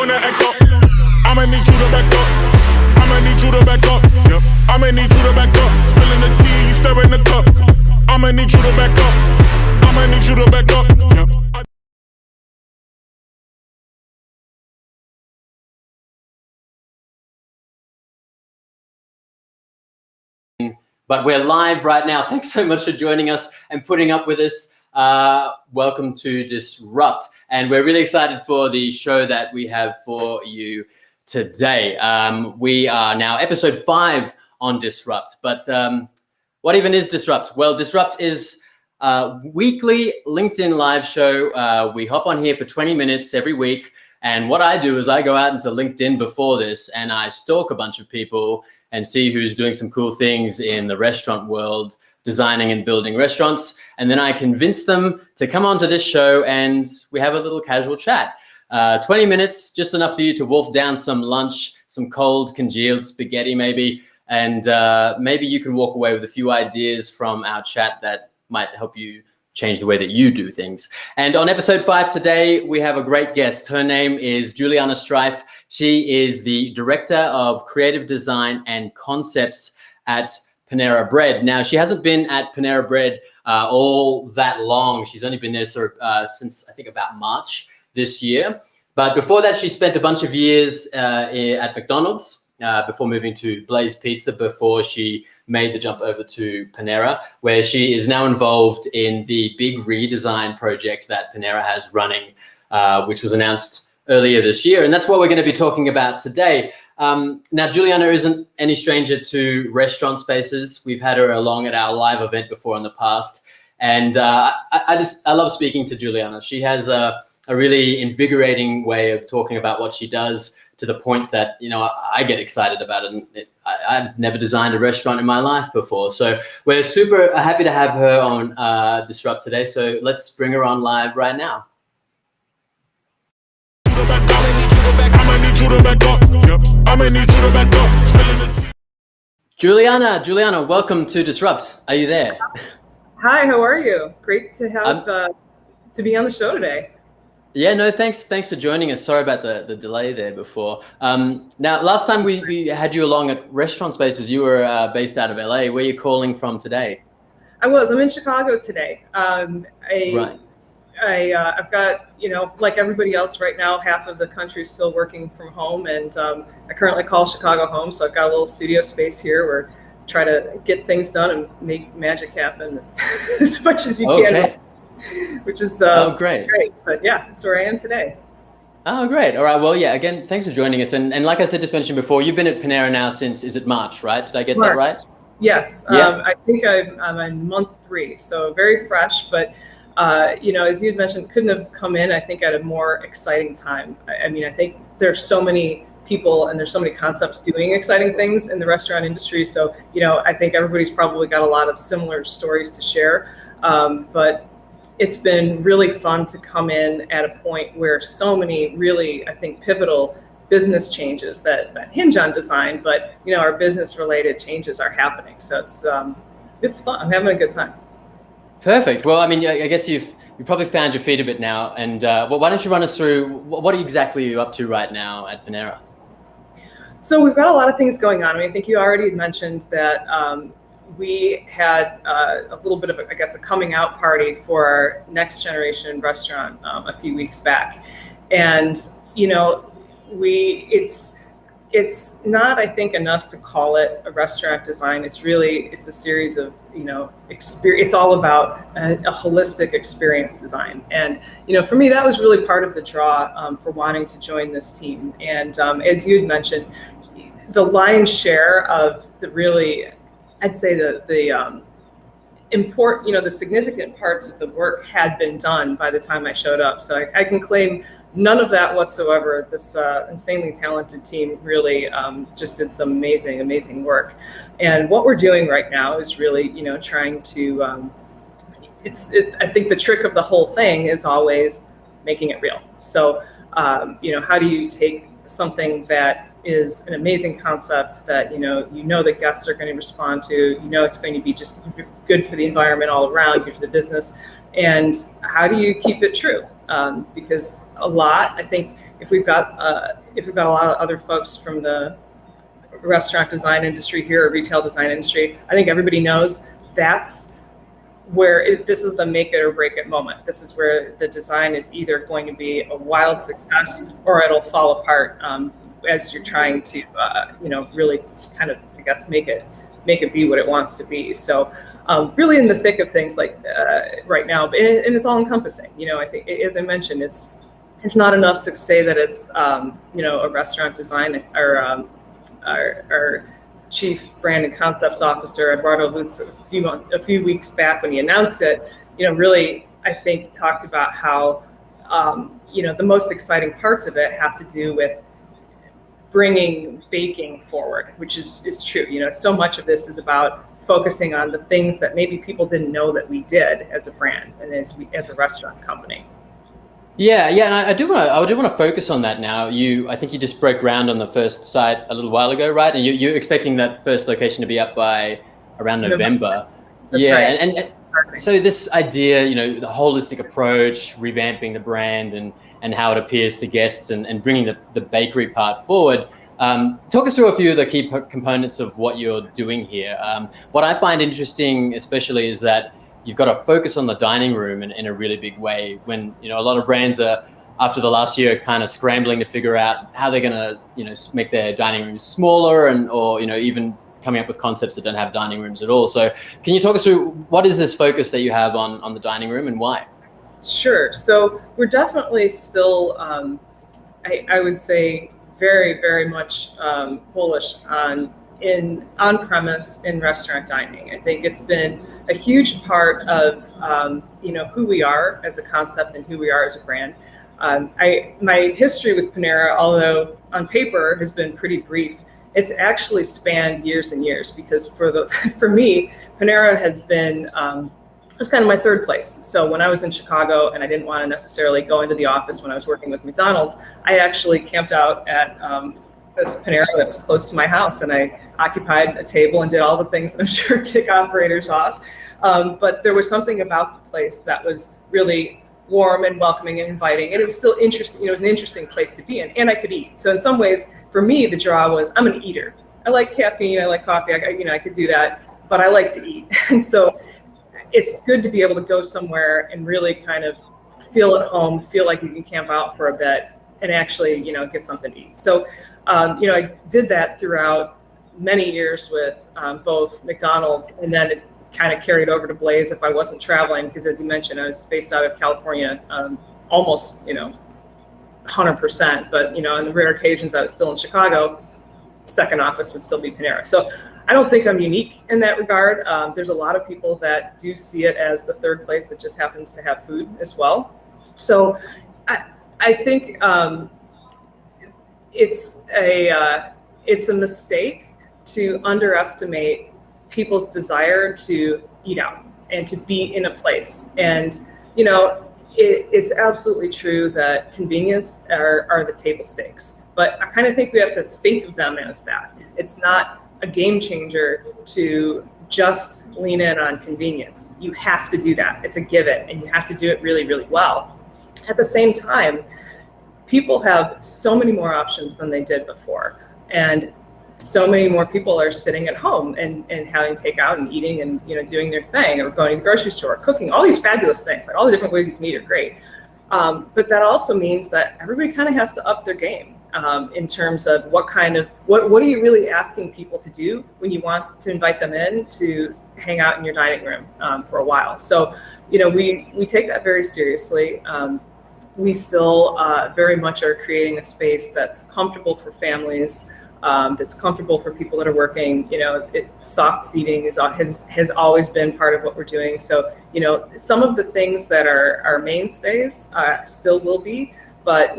finna act up. I'ma need you to back up. I'ma need you to back up. Yep. I'ma need you to back up. Spilling the tea, you stirring the cup. I'ma need you to back up. I'ma need you to back up. Yep. But we're live right now. Thanks so much for joining us and putting up with us. Welcome to Disrupt. And we're really excited for the show that we have for you today. We are now episode 5 on Disrupt. But what even is Disrupt? Well, Disrupt is a weekly LinkedIn live show. We hop on here for 20 minutes every week. And what I do is I go out into LinkedIn before this and I stalk a bunch of people and see who's doing some cool things in the restaurant world, designing and building restaurants. And then I convince them to come onto this show and we have a little casual chat. 20 minutes, just enough for you to wolf down some lunch, some cold congealed spaghetti maybe, and maybe you can walk away with a few ideas from our chat that might help you change the way that you do things. And on episode 5 today, we have a great guest. Her name is Juliana Strieff. She is the Director of Creative Design and Concepts at Panera Bread. Now, she hasn't been at Panera Bread all that long. She's only been there since, I think, about March this year. But before that, she spent a bunch of years at McDonald's before moving to Blaze Pizza before she made the jump over to Panera, where she is now involved in the big redesign project that Panera has running, which was announced earlier this year. And that's what we're going to be talking about today. Now, Juliana isn't any stranger to RestaurantSpaces. We've had her along at our live event before in the past. And I love speaking to Juliana. She has a really invigorating way of talking about what she does, to the point that, you know, I get excited about it. And I've never designed a restaurant in my life before. So we're super happy to have her on Disrupt today. So let's bring her on live right now. Juliana, welcome to Disrupt. Are you there? Hi, how are you? Great to have to be on the show today. Yeah, no, thanks for joining us. Sorry about the delay there before. Now, last time we had you along at RestaurantSpaces, you were based out of LA. Where are you calling from today? I'm in Chicago today. Right. I've got, you know, like everybody else right now, half of the country is still working from home, and I currently call Chicago home. So I've got a little studio space here where I try to get things done and make magic happen as much as you can. Which is great. But yeah, that's where I am today. Oh, great. All right. Well, yeah, again, thanks for joining us. And like I said, just mentioned before, you've been at Panera now since, is it March, right? Did I get that right? Yes. Yeah. I think I'm in month 3, so very fresh. But, you know, as you'd mentioned, couldn't have come in, I think, at a more exciting time. I mean, I think there's so many people and there's so many concepts doing exciting things in the restaurant industry. So, you know, I think everybody's probably got a lot of similar stories to share. But it's been really fun to come in at a point where so many really, I think, pivotal business changes that hinge on design, but, you know, our business related changes are happening. So it's fun. I'm having a good time. Perfect. Well, I mean, I guess you probably found your feet a bit now. And well, why don't you run us through what exactly are you up to right now at Panera? So we've got a lot of things going on. I mean, I think you already mentioned that we had a little bit of, I guess, a coming out party for our next generation restaurant a few weeks back. And, you know, it's not, I think, enough to call it a restaurant design. It's a series of, you know, it's all about a holistic experience design. And, you know, for me, that was really part of the draw for wanting to join this team. And as you had mentioned, the lion's share of the really, I'd say the important, you know, the significant parts of the work had been done by the time I showed up. So I can claim none of that whatsoever. This insanely talented team really just did some amazing work. And what we're doing right now is really, you know, trying to, I think the trick of the whole thing is always making it real. So, you know, how do you take something that is an amazing concept that, you know the guests are going to respond to, you know it's going to be just good for the environment all around, good for the business, and how do you keep it true? Because a lot, I think, if we've got a lot of other folks from the restaurant design industry here, or retail design industry, I think everybody knows that's where this is the make it or break it moment. This is where the design is either going to be a wild success or it'll fall apart as you're trying to, really just kind of, I guess, make it be what it wants to be. So really in the thick of things like right now, and it's all encompassing. I think, as I mentioned, it's not enough to say that it's, a restaurant design or our Chief Brand and Concepts Officer, Eduardo Lutz, a few weeks back when he announced it, really, I think, talked about how, the most exciting parts of it have to do with bringing baking forward, which is true. So much of this is about focusing on the things that maybe people didn't know that we did as a brand and as a restaurant company. Yeah, and I do want to focus on that now. I think you just broke ground on the first site a little while ago, right? And you're expecting that first location to be up by around November. That's yeah, right. and so this idea, the holistic approach, revamping the brand and how it appears to guests and bringing the bakery part forward. Talk us through a few of the key components of what you're doing here. What I find interesting, especially, is that you've got to focus on the dining room in a really big way. When a lot of brands are, after the last year, kind of scrambling to figure out how they're going to make their dining rooms smaller or even coming up with concepts that don't have dining rooms at all. So can you talk us through what is this focus that you have on the dining room and why? Sure. So we're definitely still, I would say, very, very much bullish on on-premise in restaurant dining. I think it's been a huge part of who we are as a concept and who we are as a brand. My history with Panera, although on paper has been pretty brief, it's actually spanned years and years, because for me, Panera has been it was kind of my third place. So when I was in Chicago and I didn't want to necessarily go into the office when I was working with McDonald's, I actually camped out at this Panera that was close to my house, and I occupied a table and did all the things that I'm sure tick operators off. But there was something about the place that was really warm and welcoming and inviting, and it was still interesting. It was an interesting place to be in, and I could eat. So in some ways, for me, the draw was I'm an eater. I like caffeine, I like coffee, I could do that, but I like to eat. And so it's good to be able to go somewhere and really kind of feel at home, feel like you can camp out for a bit and actually, get something to eat. So, I did that throughout many years with both McDonald's, and then it kind of carried over to Blaze if I wasn't traveling, because as you mentioned, I was based out of California, almost, 100%, but, on the rare occasions I was still in Chicago, second office would still be Panera. So I don't think I'm unique in that regard. There's a lot of people that do see it as the third place that just happens to have food as well. So I think it's a mistake to underestimate people's desire to eat out and to be in a place. And it's absolutely true that convenience are the table stakes. But I kind of think we have to think of them as that. It's not a game changer to just lean in on convenience. You have to do that. It's a give it, and you have to do it really, really well. At the same time, people have so many more options than they did before. And so many more people are sitting at home and having takeout and eating and doing their thing, or going to the grocery store, cooking, all these fabulous things. Like all the different ways you can eat are great. But that also means that everybody kind of has to up their game. In terms of what are you really asking people to do when you want to invite them in to hang out in your dining room for a while. So, we take that very seriously. We still very much are creating a space that's comfortable for families, that's comfortable for people that are working. Soft seating has always been part of what we're doing. So, some of the things that are mainstays still will be. But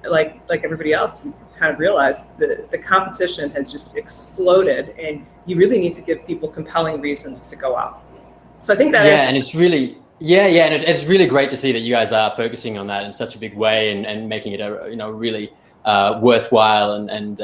like everybody else, we kind of realized the competition has just exploded, and you really need to give people compelling reasons to go out. So I think that and it's really and it's really great to see that you guys are focusing on that in such a big way and making it a really worthwhile and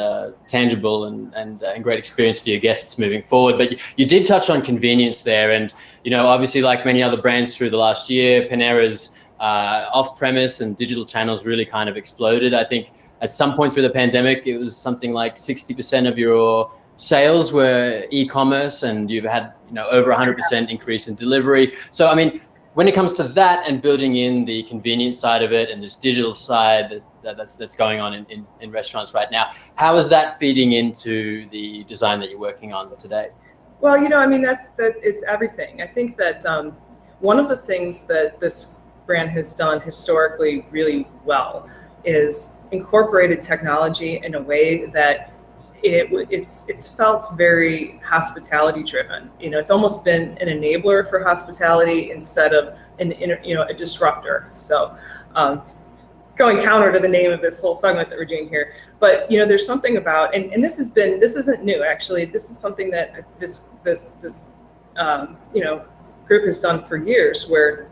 tangible and great experience for your guests moving forward. But you did touch on convenience there, and obviously, like many other brands through the last year, Panera's off-premise and digital channels really kind of exploded. I think at some point through the pandemic, it was something like 60% of your sales were e-commerce, and you've had over 100% increase in delivery. So I mean, when it comes to that and building in the convenience side of it and this digital side that's going on in restaurants right now, how is that feeding into the design that you're working on today? Well, I mean, it's everything. I think that one of the things that this brand has done historically really well is incorporated technology in a way that it's felt very hospitality driven. It's almost been an enabler for hospitality instead of a disruptor. So going counter to the name of this whole segment that we're doing here, but there's something about, and this isn't new actually. This is something that this group has done for years, where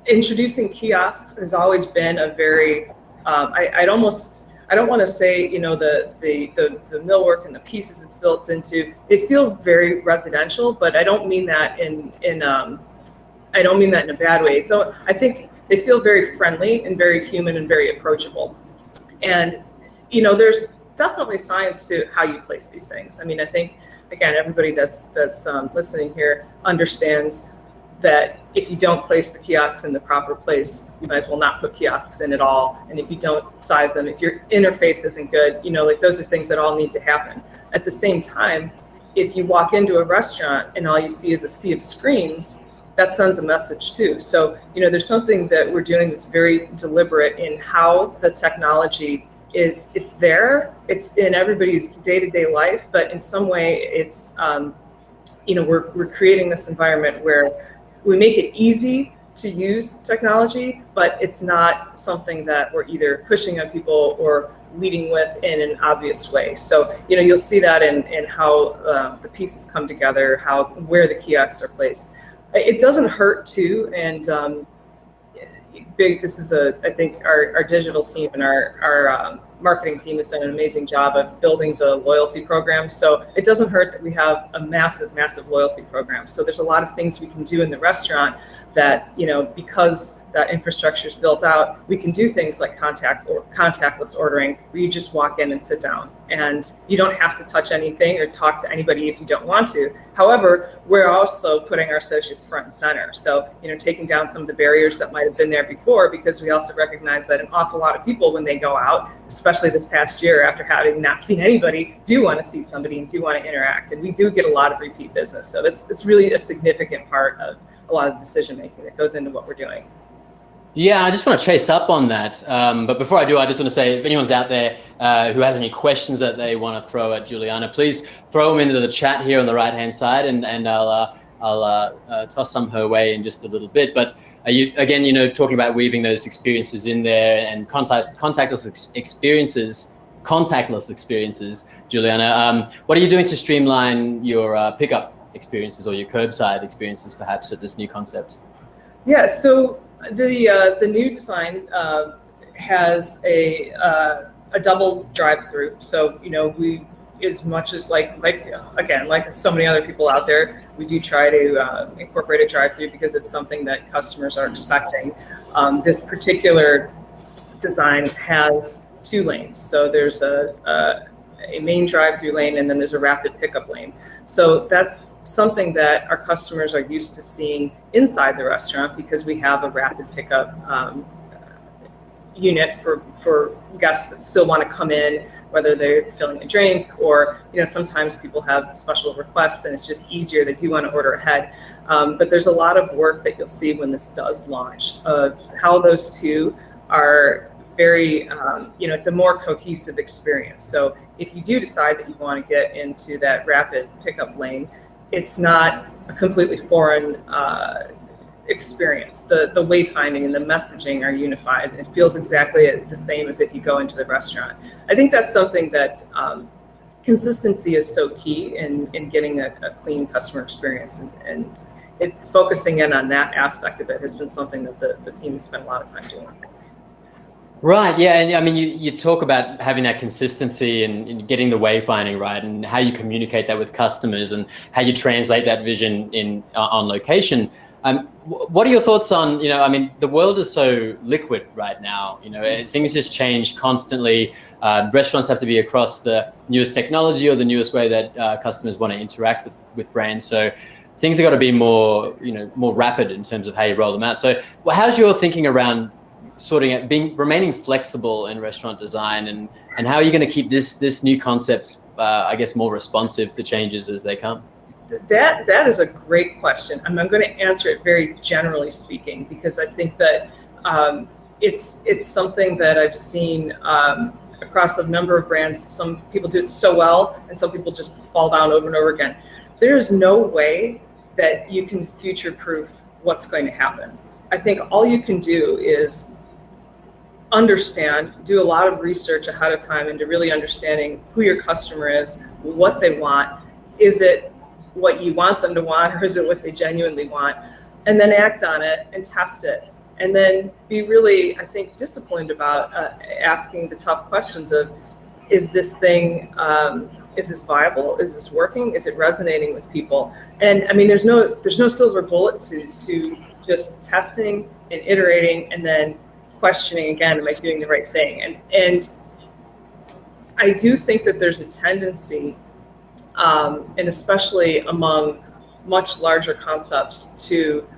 introducing kiosks has always been a very I don't want to say, the millwork and the pieces it's built into, they feel very residential, but I don't mean that in a bad way. So I think they feel very friendly and very human and very approachable. And, there's definitely science to how you place these things. I mean, I think, again, everybody that's listening here understands that if you don't place the kiosks in the proper place, you might as well not put kiosks in at all. And if you don't size them, if your interface isn't good, those are things that all need to happen. At the same time, if you walk into a restaurant and all you see is a sea of screens, that sends a message too. So, there's something that we're doing that's very deliberate in how the technology it's there, it's in everybody's day-to-day life, but in some way it's, we're creating this environment where we make it easy to use technology, but it's not something that we're either pushing on people or leading with in an obvious way. So, you'll see that in how the pieces come together, where the kiosks are placed. It doesn't hurt too, and this is I think our digital team and our marketing team has done an amazing job of building the loyalty program. So it doesn't hurt that we have a massive loyalty program. So there's a lot of things we can do in the restaurant that, because that infrastructure is built out, we can do things like contactless ordering, where you just walk in and sit down, and you don't have to touch anything or talk to anybody if you don't want to. However, we're also putting our associates front and center. So, taking down some of the barriers that might have been there before, because we also recognize that an awful lot of people, when they go out, especially this past year after having not seen anybody, do want to see somebody and do want to interact. And we do get a lot of repeat business. So it's really a significant part of a lot of the decision making that goes into what we're doing. Yeah, I just want to chase up on that. But before I do, I just want to say, if anyone's out there who has any questions that they want to throw at Juliana, please throw them into the chat here on the right-hand side, and I'll toss some her way in just a little bit. But you, again, talking about weaving those experiences in there and contactless experiences, Juliana. What are you doing to streamline your pickup experiences or your curbside experiences, perhaps, at this new concept? Yeah, so the new design has a double drive-through. So we, as much as like so many other people out there, we do try to incorporate a drive-through because it's something that customers are expecting. This particular design has 2 lanes. So there's a main drive-through lane, and then there's a rapid pickup lane. So that's something that our customers are used to seeing inside the restaurant, because we have a rapid pickup unit for guests that still want to come in, whether they're filling a drink or, sometimes people have special requests and it's just easier. They do want to order ahead. But there's a lot of work that you'll see when this does launch of how those two are very, it's a more cohesive experience. So if you do decide that you want to get into that rapid pickup lane, it's not a completely foreign experience. The wayfinding and the messaging are unified. It feels exactly the same as if you go into the restaurant. I think that's something that consistency is so key in getting a clean customer experience, and focusing in on that aspect of it has been something that the team has spent a lot of time doing. Right, yeah, and I mean, you talk about having that consistency and getting the wayfinding right, and how you communicate that with customers and how you translate that vision on location. What are your thoughts on, I mean, the world is so liquid right now, things just change constantly. Restaurants have to be across the newest technology or the newest way that customers want to interact with brands. So things have got to be more, more rapid in terms of how you roll them out. So how's your thinking around sorting out, remaining flexible in restaurant design, and how are you going to keep this new concept, I guess, more responsive to changes as they come? That is a great question. I'm going to answer it very generally speaking, because I think that it's something that I've seen across a number of brands. Some people do it so well, and some people just fall down over and over again. There is no way that you can future-proof what's going to happen. I think all you can do is understand, do a lot of research ahead of time into really understanding who your customer is, what they want. Is it what you want them to want, or is it what they genuinely want? And then act on it and test it. And then be really, I think, disciplined about asking the tough questions of, is this thing, is this viable? Is this working? Is it resonating with people? And I mean, there's no silver bullet to just testing and iterating and then questioning again, am I doing the right thing? And I do think that there's a tendency, and especially among much larger concepts, to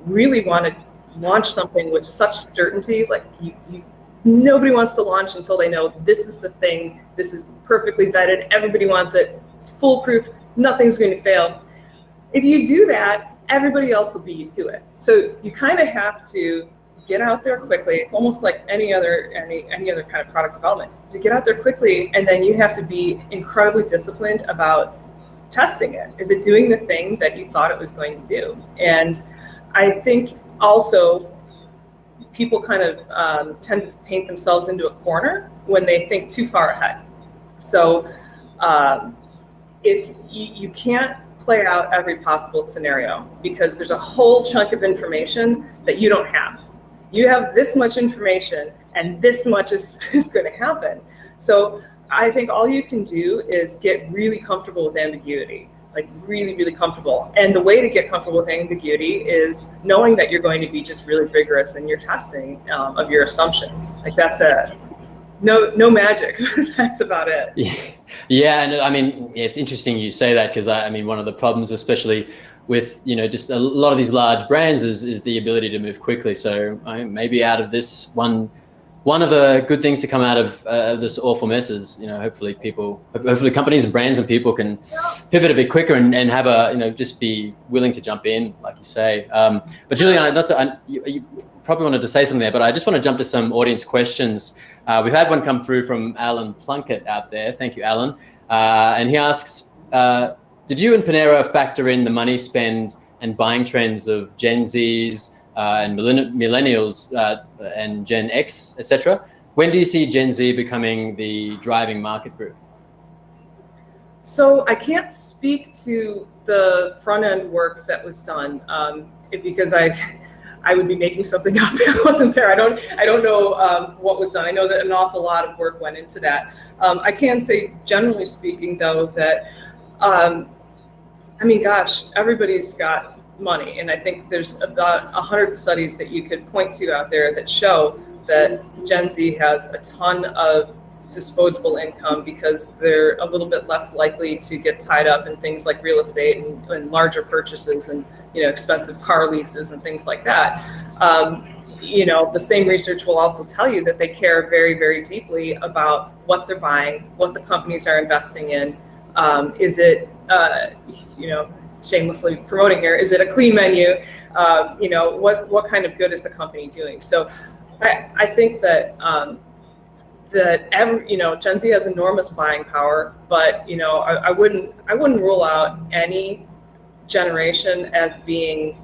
really want to launch something with such certainty. Like nobody wants to launch until they know this is the thing, this is perfectly vetted, everybody wants it, it's foolproof, nothing's going to fail. If you do that, everybody else will beat you to it. So you kind of have to get out there quickly. It's almost like any other kind of product development. You get out there quickly, and then you have to be incredibly disciplined about testing it. Is it doing the thing that you thought it was going to do? And I think also people kind of tend to paint themselves into a corner when they think too far ahead. So if you can't play out every possible scenario, because there's a whole chunk of information that you don't have. You have this much information and this much is going to happen. So I think all you can do is get really comfortable with ambiguity, like really, really comfortable. And the way to get comfortable with ambiguity is knowing that you're going to be just really rigorous in your testing of your assumptions. Like that's no magic. That's about it. Yeah, and I mean, it's interesting you say that, because I mean, one of the problems, especially with just a lot of these large brands, is the ability to move quickly. So maybe out of this, one of the good things to come out of this awful mess is, hopefully companies and brands and people can pivot a bit quicker and have just be willing to jump in, like you say. But Juliana, you probably wanted to say something there, but I just want to jump to some audience questions. We've had one come through from Alan Plunkett out there. Thank you, Alan. And he asks, did you and Panera factor in the money spend and buying trends of Gen Zs and millennials and Gen X, etc.? When do you see Gen Z becoming the driving market group? So I can't speak to the front end work that was done because I would be making something up if I wasn't there. I don't know what was done. I know that an awful lot of work went into that. I can say, generally speaking, though, that I mean, gosh, everybody's got money, and I think there's about 100 studies that you could point to out there that show that Gen Z has a ton of disposable income because they're a little bit less likely to get tied up in things like real estate and larger purchases and expensive car leases and things like that. The same research will also tell you that they care very, very deeply about what they're buying, what the companies are investing in. Is it, shamelessly promoting here, is it a clean menu? What kind of good is the company doing? So I think that Gen Z has enormous buying power, but I wouldn't rule out any generation as being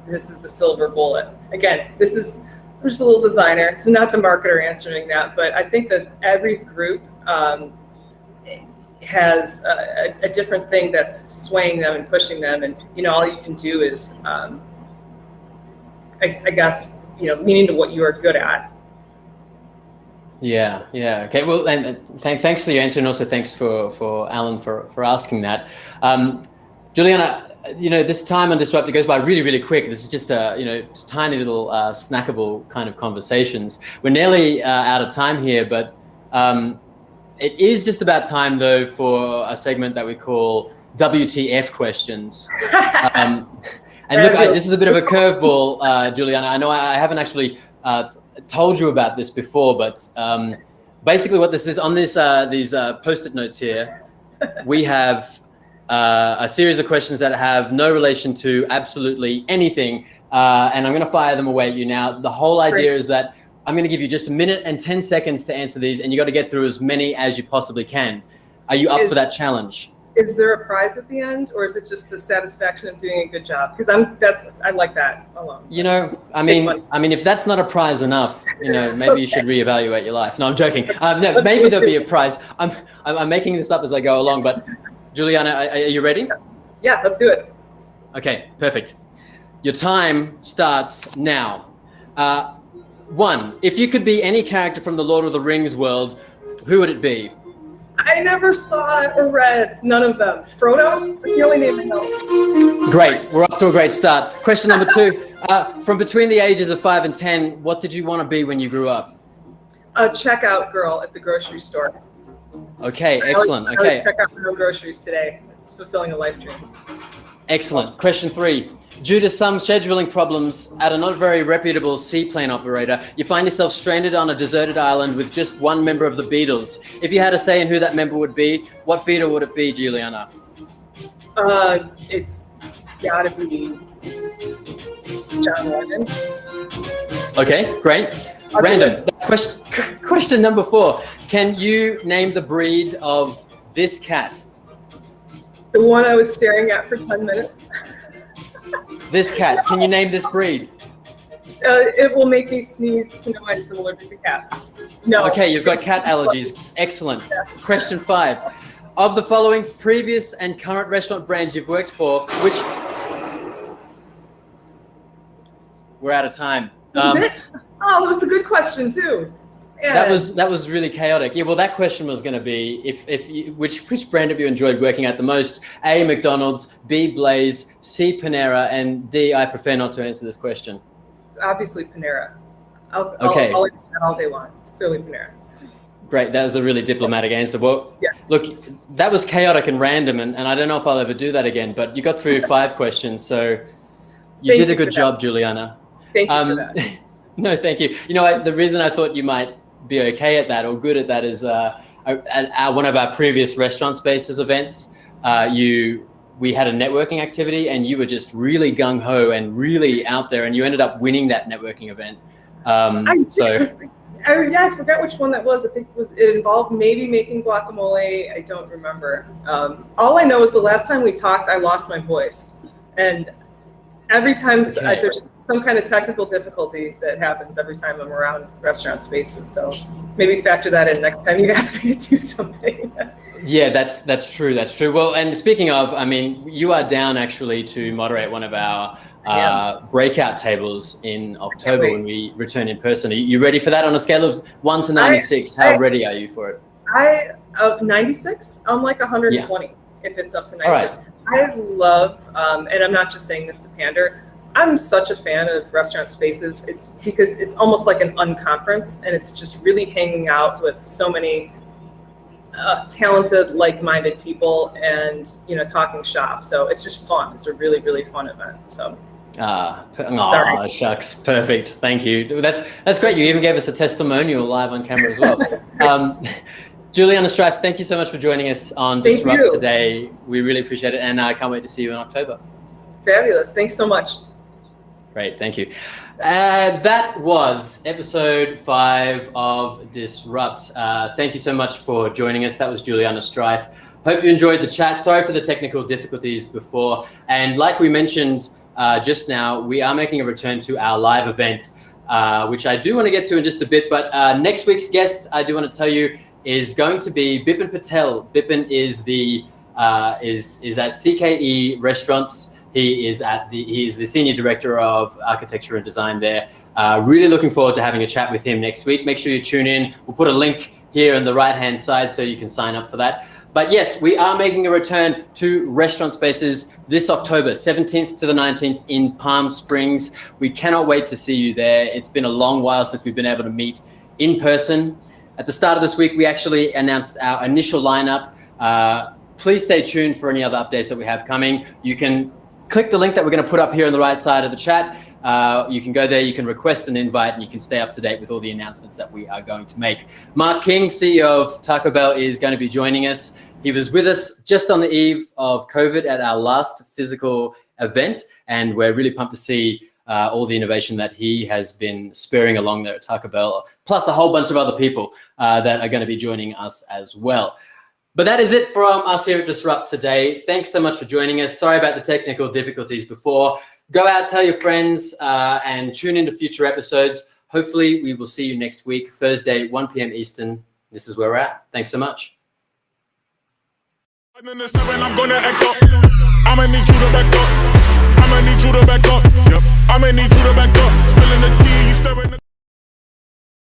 this is the silver bullet. Again, I'm just a little designer, so not the marketer answering that, but I think that every group has a different thing that's swaying them and pushing them, and all you can do is I guess lean into what you are good at. Yeah. Okay. Well, and thanks for your answer, and also thanks for Alan for asking that. Juliana, this time on Disrupt, it goes by really, really quick. This is just tiny little snackable kind of conversations. We're nearly out of time here, but it is just about time though for a segment that we call WTF questions. And look, this is a bit of a curveball, Juliana. I know I haven't actually told you about this before, but basically what this is, on this these Post-it notes here, we have a series of questions that have no relation to absolutely anything, and I'm going to fire them away at you now. The whole idea is that I'm going to give you just 1 minute and 10 seconds to answer these, and you got to get through as many as you possibly can. Are you up for that challenge? Is there a prize at the end, or is it just the satisfaction of doing a good job? Because I like that alone. I mean, if that's not a prize enough, maybe you should reevaluate your life. No, I'm joking. No, maybe there'll be a prize. I'm making this up as I go along, but Juliana, are you ready? Yeah, let's do it. Okay, perfect. Your time starts now. 1, if you could be any character from the Lord of the Rings world, who would it be? I never saw it or read none of them. Frodo? That's the only name I know. Great, we're off to a great start. Question number 2, from between the ages of 5 and 10, what did you want to be when you grew up? A checkout girl at the grocery store. Okay, excellent. I always check out my own groceries today. It's fulfilling a life dream. Excellent. Question 3. Due to some scheduling problems at a not very reputable seaplane operator, you find yourself stranded on a deserted island with just one member of the Beatles. If you had a say in who that member would be, what Beatle would it be, Juliana? It's gotta be John Lennon. Okay, great. Random. Question number 4. Can you name the breed of this cat? The one I was staring at for 10 minutes. This cat. Can you name this breed? It will make me sneeze to know I'm allergic to cats. No. Okay, you've got cat allergies. Excellent. Yeah. Question 5. Of the following previous and current restaurant brands you've worked for, which... We're out of time. That was the good question too. Yeah. That was really chaotic. Yeah, well, that question was going to be which brand have you enjoyed working at the most? A, McDonald's, B, Blaze, C, Panera, and D, I prefer not to answer this question. It's obviously Panera. I'll answer that all day long. It's clearly Panera. Great, that was a really diplomatic answer. Well, yes. Look, that was chaotic and random, and I don't know if I'll ever do that again, but you got through 5 questions, so you did a good job, Juliana. Thank you for that. No, thank you. The reason I thought you might be okay at that or good at that is at one of our previous RestaurantSpaces events, we had a networking activity and you were just really gung-ho and really out there, and you ended up winning that networking event. I forgot which one that was. I think it involved maybe making guacamole. I don't remember. All I know is the last time we talked, I lost my voice, and every time there's some kind of technical difficulty that happens every time I'm around RestaurantSpaces. So maybe factor that in next time you ask me to do something. Yeah, that's true. That's true. Well, and speaking of, you are down actually to moderate one of our breakout tables in October when we return in person. Are you ready for that? On a scale of 1 to 96, how ready are you for it? 96. I'm like 120 if it's up to 96. All right. I love, and I'm not just saying this to pander, I'm such a fan of RestaurantSpaces. It's because it's almost like an unconference, and it's just really hanging out with so many talented, like-minded people, and talking shop. So it's just fun. It's a really, really fun event. So. Sorry. Shucks, perfect. Thank you. That's great. You even gave us a testimonial live on camera as well. Juliana Strieff, thank you so much for joining us on Disrupt today. We really appreciate it, and I can't wait to see you in October. Fabulous. Thanks so much. Great, thank you. That was episode 5 of Disrupt. Thank you so much for joining us. That was Juliana Strieff. Hope you enjoyed the chat. Sorry for the technical difficulties before. And like we mentioned just now, we are making a return to our live event, which I do want to get to in just a bit. But next week's guest, I do want to tell you, is going to be Bipin Patel. Bipin is is at CKE Restaurants. He is the Senior Director of Architecture and Design there. Really looking forward to having a chat with him next week. Make sure you tune in. We'll put a link here on the right-hand side so you can sign up for that. But yes, we are making a return to Restaurant Spaces this October, 17th to the 19th in Palm Springs. We cannot wait to see you there. It's been a long while since we've been able to meet in person. At the start of this week, we actually announced our initial lineup. Please stay tuned for any other updates that we have coming. You can click the link that we're going to put up here on the right side of the chat. You can go there, you can request an invite, and you can stay up to date with all the announcements that we are going to make. Mark King, CEO of Taco Bell, is going to be joining us. He was with us just on the eve of COVID at our last physical event, and we're really pumped to see all the innovation that he has been spurring along there at Taco Bell, plus a whole bunch of other people that are going to be joining us as well. But that is it from us here at Disrupt today. Thanks so much for joining us. Sorry about the technical difficulties before. Go out, tell your friends, and tune into future episodes. Hopefully, we will see you next week, Thursday, 1 p.m. Eastern. This is where we're at. Thanks so much. I'm gonna echo. I'ma need you to back up. I'ma need you to back up. Yep. I'ma need you to back up. Spilling the tea, you stirring the